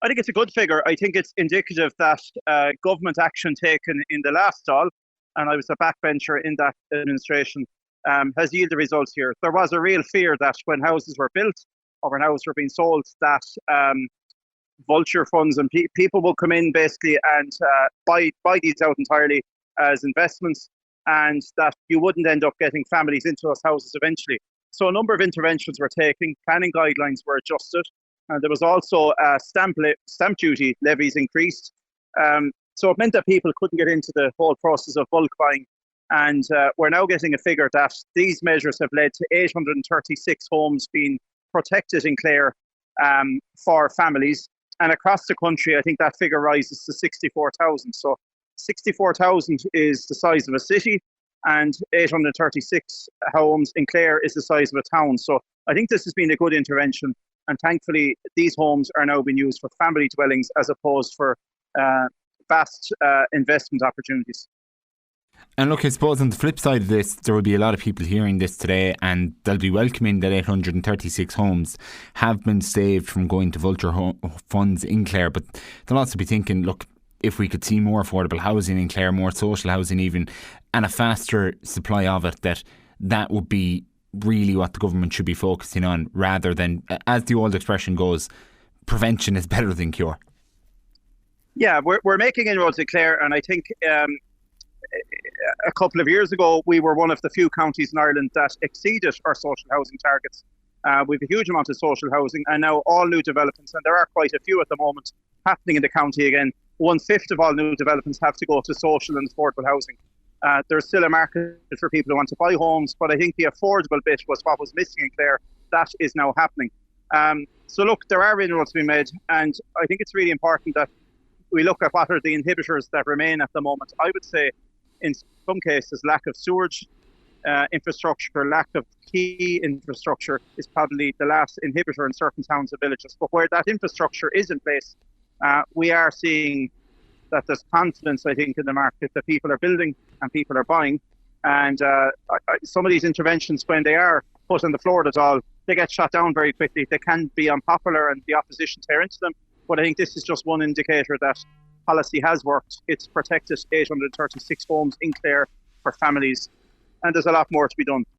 I think it's a good figure. I think it's indicative that government action taken in the last Dáil, and I was a backbencher in that administration, has yielded results here. There was a real fear that when houses were built or when houses were being sold, that vulture funds and people will come in basically and buy these out entirely as investments, and that you wouldn't end up getting families into those houses eventually. So a number of interventions were taken, planning guidelines were adjusted, and there was also stamp duty levies increased. So it meant that people couldn't get into the whole process of bulk buying. And we're now getting a figure that these measures have led to 836 homes being protected in Clare for families. And across the country, I think that figure rises to 64,000. So 64,000 is the size of a city, and 836 homes in Clare is the size of a town. So I think this has been a good intervention. And thankfully, these homes are now being used for family dwellings as opposed for vast investment opportunities. And look, I suppose on the flip side of this, there will be a lot of people hearing this today and they'll be welcoming that 836 homes have been saved from going to vulture funds in Clare. But they'll also be thinking, look, if we could see more affordable housing in Clare, more social housing even, and a faster supply of it, that would be really what the government should be focusing on, rather than, as the old expression goes, prevention is better than cure. Yeah, we're making inroads in Clare, and I think a couple of years ago we were one of the few counties in Ireland that exceeded our social housing targets. We have a huge amount of social housing, and now all new developments, and there are quite a few at the moment happening in the county again. 1/5 of all new developments have to go to social and affordable housing. There's still a market for people who want to buy homes, but I think the affordable bit was what was missing in Clare. That is now happening. So look, there are inroads to be made, and I think it's really important that we look at what are the inhibitors that remain at the moment. I would say in some cases lack of sewage infrastructure, lack of key infrastructure is probably the last inhibitor in certain towns and villages. But where that infrastructure is in place, we are seeing that there's confidence, I think, in the market that people are building and people are buying. And some of these interventions, when they are put on the floor at all, they get shot down very quickly. They can be unpopular and the opposition tear into them. But I think this is just one indicator that policy has worked. It's protected 836 homes in Clare for families, and there's a lot more to be done.